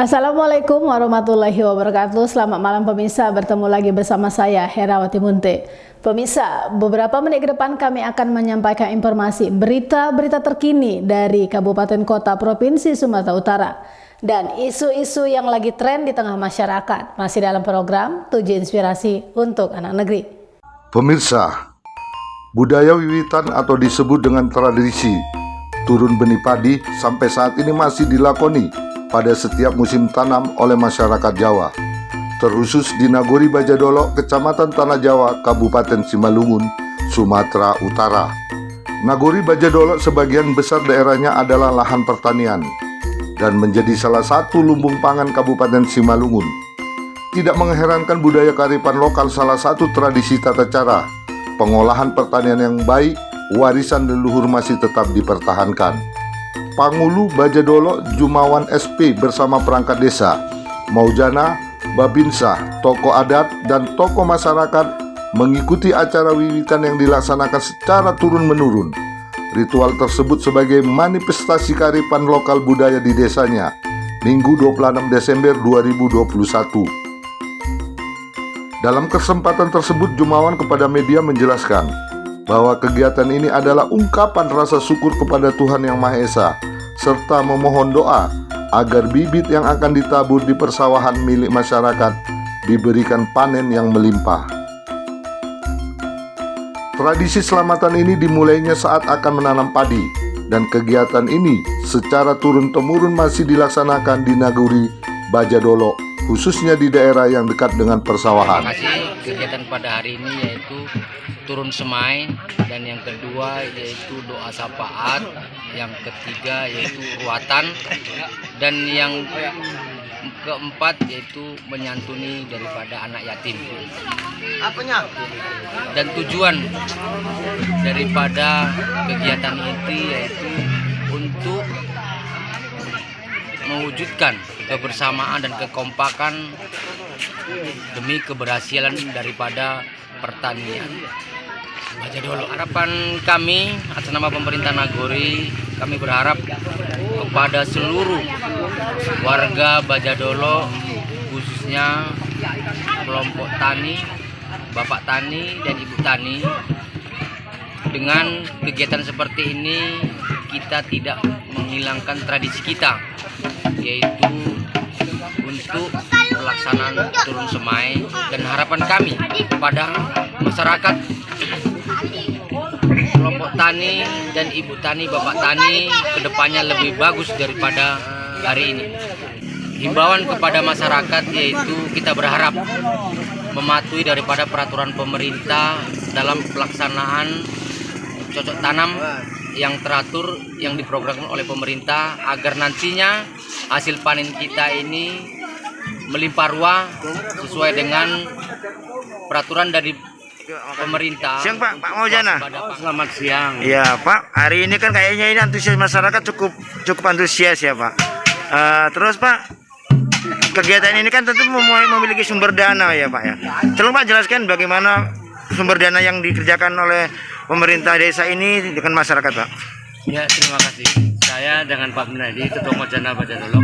Assalamualaikum warahmatullahi wabarakatuh. Selamat malam pemirsa, bertemu lagi bersama saya Herawati Munte. Pemirsa, beberapa menit ke depan kami akan menyampaikan informasi berita-berita terkini dari Kabupaten Kota Provinsi Sumatera Utara dan isu-isu yang lagi tren di tengah masyarakat. Masih dalam program 7 Inspirasi untuk Anak Negeri. Pemirsa, budaya wiwitan atau disebut dengan tradisi turun benih padi sampai saat ini masih dilakoni pada setiap musim tanam oleh masyarakat Jawa, terkhusus di Nagori Bajadolo, Kecamatan Tanah Jawa, Kabupaten Simalungun, Sumatera Utara. Nagori Bajadolo sebagian besar daerahnya adalah lahan pertanian dan menjadi salah satu lumbung pangan Kabupaten Simalungun. Tidak mengherankan budaya kearifan lokal salah satu tradisi tata cara pengolahan pertanian yang baik, warisan leluhur masih tetap dipertahankan. Pangulu Bajadolo Jumawan SP bersama perangkat desa, Maujana, Babinsa, tokoh adat, dan tokoh masyarakat mengikuti acara wiwitan yang dilaksanakan secara turun-menurun. Ritual tersebut sebagai manifestasi kearifan lokal budaya di desanya, Minggu 26 Desember 2021. Dalam kesempatan tersebut, Jumawan kepada media menjelaskan bahwa kegiatan ini adalah ungkapan rasa syukur kepada Tuhan Yang Maha Esa, serta memohon doa agar bibit yang akan ditabur di persawahan milik masyarakat diberikan panen yang melimpah. Tradisi selamatan ini dimulainya saat akan menanam padi, dan kegiatan ini secara turun-temurun masih dilaksanakan di Nagori Bajadolo, khususnya di daerah yang dekat dengan persawahan. Kegiatan pada hari ini yaitu turun semai, dan yang kedua yaitu doa syafaat, yang ketiga yaitu ruatan, dan yang keempat yaitu menyantuni daripada anak yatim. Apanya? Dan tujuan daripada kegiatan itu yaitu untuk mewujudkan kebersamaan dan kekompakan demi keberhasilan daripada pertanian Bajadolo. Harapan kami atas nama pemerintah Nagori, kami berharap kepada seluruh warga Bajadolo, khususnya kelompok tani, bapak tani dan ibu tani, dengan kegiatan seperti ini kita tidak menghilangkan tradisi kita, yaitu untuk pelaksanaan turun semai. Dan harapan kami pada masyarakat kelompok tani dan ibu tani, bapak tani, kedepannya lebih bagus daripada hari ini. Himbauan kepada masyarakat yaitu kita berharap mematuhi daripada peraturan pemerintah dalam pelaksanaan cocok tanam yang teratur, yang diprogramkan oleh pemerintah, agar nantinya hasil panen kita ini melimpah ruah sesuai dengan peraturan dari pemerintah. Siang Pak Maujana. Selamat siang. Iya Pak, hari ini kan kayaknya ini antusias masyarakat cukup antusias ya Pak. Terus Pak, kegiatan ini kan tentu memiliki sumber dana ya Pak ya. Tolong Pak jelaskan bagaimana sumber dana yang dikerjakan oleh pemerintah desa ini dengan masyarakat Pak. Ya, terima kasih. Saya dengan Pak Minadi, Ketua Maujana Bajadolo.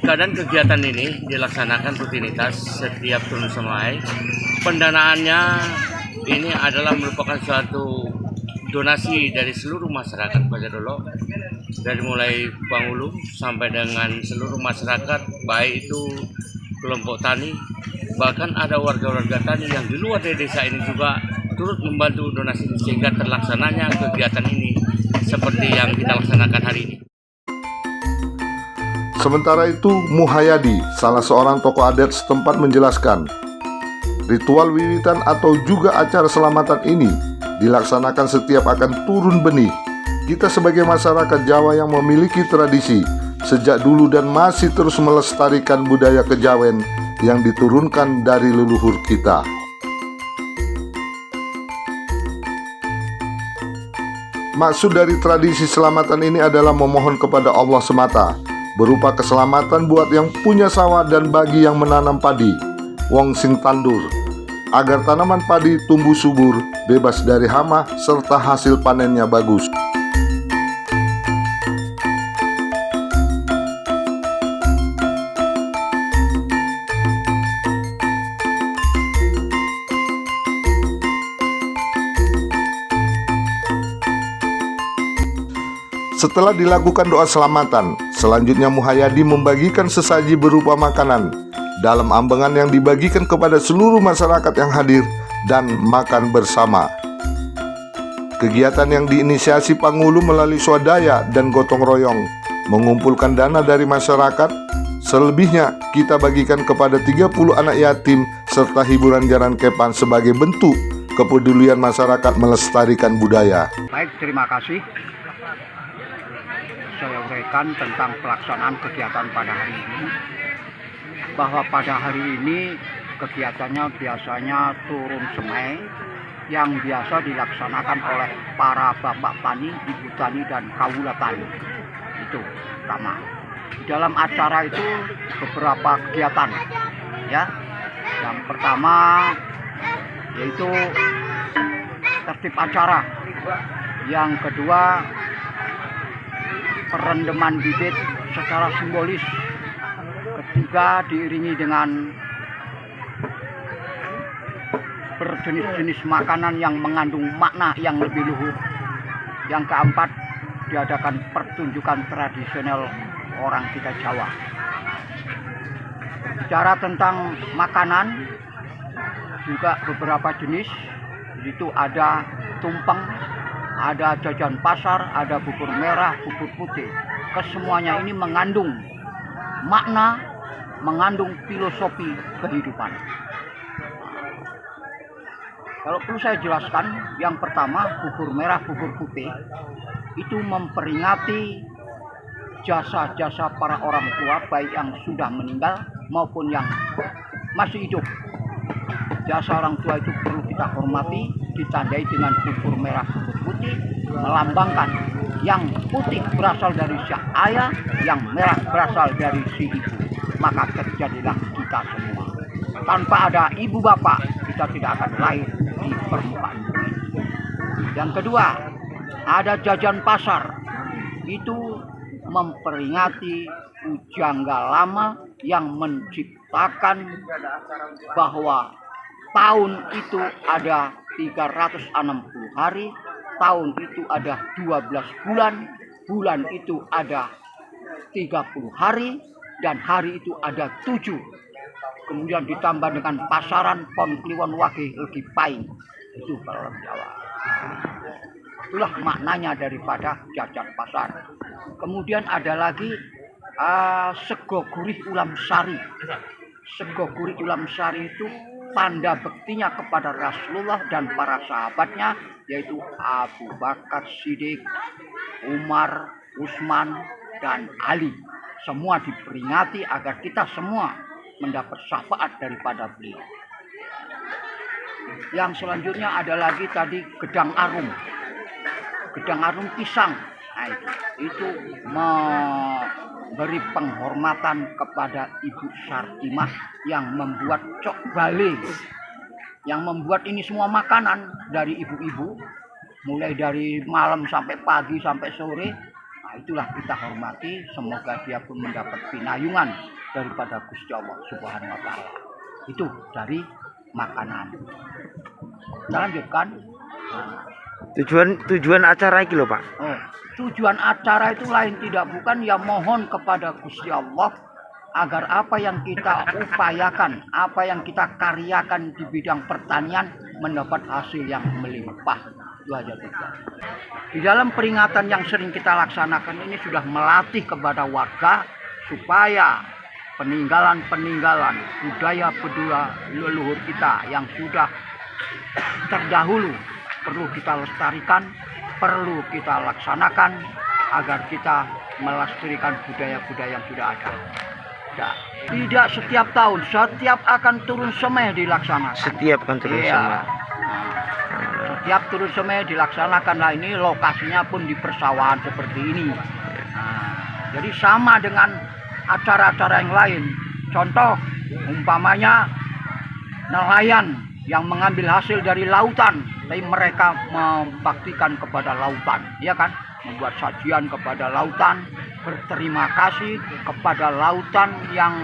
Keadaan kegiatan ini dilaksanakan rutinitas setiap turun semai. Pendanaannya ini adalah merupakan suatu donasi dari seluruh masyarakat Bajadolo, dari mulai Pangulu sampai dengan seluruh masyarakat, baik itu kelompok tani, bahkan ada warga-warga tani yang di luar dari desa ini juga turut membantu donasi sehingga terlaksananya kegiatan ini seperti yang kita laksanakan hari ini. Sementara itu, Muhayadi, salah seorang tokoh adat setempat menjelaskan, ritual wiwitan atau juga acara selamatan ini dilaksanakan setiap akan turun benih. Kita sebagai masyarakat Jawa yang memiliki tradisi sejak dulu dan masih terus melestarikan budaya kejawen yang diturunkan dari leluhur kita. Maksud dari tradisi selamatan ini adalah memohon kepada Allah semata, berupa keselamatan buat yang punya sawah dan bagi yang menanam padi, wong sing tandur, agar tanaman padi tumbuh subur, bebas dari hama, serta hasil panennya bagus. Setelah dilakukan doa selamatan, selanjutnya Muhayyadi membagikan sesaji berupa makanan dalam ambengan yang dibagikan kepada seluruh masyarakat yang hadir dan makan bersama. Kegiatan yang diinisiasi Pangulu melalui swadaya dan gotong royong mengumpulkan dana dari masyarakat. Selebihnya kita bagikan kepada 30 anak yatim serta hiburan jalan kepan sebagai bentuk kepedulian masyarakat melestarikan budaya. Baik, terima kasih. Saya uraikan tentang pelaksanaan kegiatan pada hari ini. Bahwa pada hari ini kegiatannya biasanya turun semai yang biasa dilaksanakan oleh para bapak tani, ibu tani, dan kawula tani. Itu pertama. Di dalam acara itu beberapa kegiatan, ya. Yang pertama yaitu tertib acara. Yang kedua, perendaman bibit secara simbolis. Ketiga, diiringi dengan berjenis-jenis makanan yang mengandung makna yang lebih luhur. Yang keempat, diadakan pertunjukan tradisional orang kita Jawa. Bicara tentang makanan, juga beberapa jenis. Itu ada tumpeng, ada jajan pasar, ada bubur merah, bubur putih. Kesemuanya ini mengandung makna, mengandung filosofi kehidupan. Kalau perlu saya jelaskan, yang pertama bubur merah, bubur putih itu memperingati jasa-jasa para orang tua, baik yang sudah meninggal maupun yang masih hidup. Jasa orang tua itu perlu kita hormati, ditandai dengan bubur merah, bubur putih, melambangkan yang putih berasal dari si ayah, yang merah berasal dari si ibu. Maka terjadilah kita semua. Tanpa ada ibu bapak, kita tidak akan lahir di permukaan bumi. Yang kedua, ada jajan pasar. Itu memperingati pujangga lama yang menciptakan bahwa tahun itu ada 360 hari, tahun itu ada 12 bulan, bulan itu ada 30 hari, dan hari itu ada 7. Kemudian ditambah dengan pasaran pon kliwon wage legi paing. Itu kalau orang Jawa. Itulah maknanya daripada jajan pasar. Kemudian ada lagi sego gurih ulam sari. Sego gurih ulam sari itu tanda bektinya kepada Rasulullah dan para sahabatnya, yaitu Abu Bakar Siddiq, Umar, Utsman, dan Ali. Semua diperingati agar kita semua mendapat syafaat daripada beliau. Yang selanjutnya ada lagi tadi gedang arum. Gedang arum pisang. Nah, itu memberi penghormatan kepada Ibu Sartimah yang membuat cok bale, yang membuat ini semua makanan dari ibu-ibu, mulai dari malam sampai pagi sampai sore. Nah, itulah kita hormati, semoga dia pun mendapat pinayungan daripada Gusti Allah Subhanahu wa taala. Itu dari makanan. Kita lanjutkan. Tujuan acara ini loh Pak. Tujuan acara itu lain tidak bukan ya mohon kepada Gusti Allah agar apa yang kita upayakan, apa yang kita karyakan di bidang pertanian mendapat hasil yang melimpah. Itu aja tujuan. Di dalam peringatan yang sering kita laksanakan ini sudah melatih kepada warga supaya peninggalan-peninggalan budaya leluhur kita yang sudah terdahulu perlu kita lestarikan, perlu kita laksanakan agar kita melestarikan budaya-budaya yang sudah ada. Tidak setiap tahun, setiap akan turun semai dilaksanakan. Setiap akan turun semai. Setiap turun semai dilaksanakan. Nah, ini lokasinya pun di persawahan seperti ini. Jadi sama dengan acara-acara yang lain. Contoh, umpamanya nelayan yang mengambil hasil dari lautan, tapi mereka membaktikan kepada lautan, ya kan? Membuat sajian kepada lautan, berterima kasih kepada lautan yang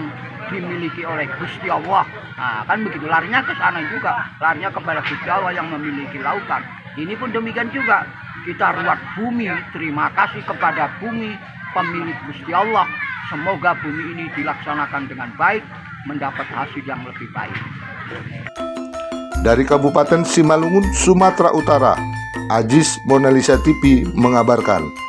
dimiliki oleh Gusti Allah. Nah, kan begitu, larinya ke sana juga, larinya kepada Gusti Allah yang memiliki lautan. Ini pun demikian juga, kita ruat bumi, terima kasih kepada bumi pemilik Gusti Allah. Semoga bumi ini dilaksanakan dengan baik, mendapat hasil yang lebih baik. Dari Kabupaten Simalungun, Sumatera Utara, Ajis Monalisa TV mengabarkan.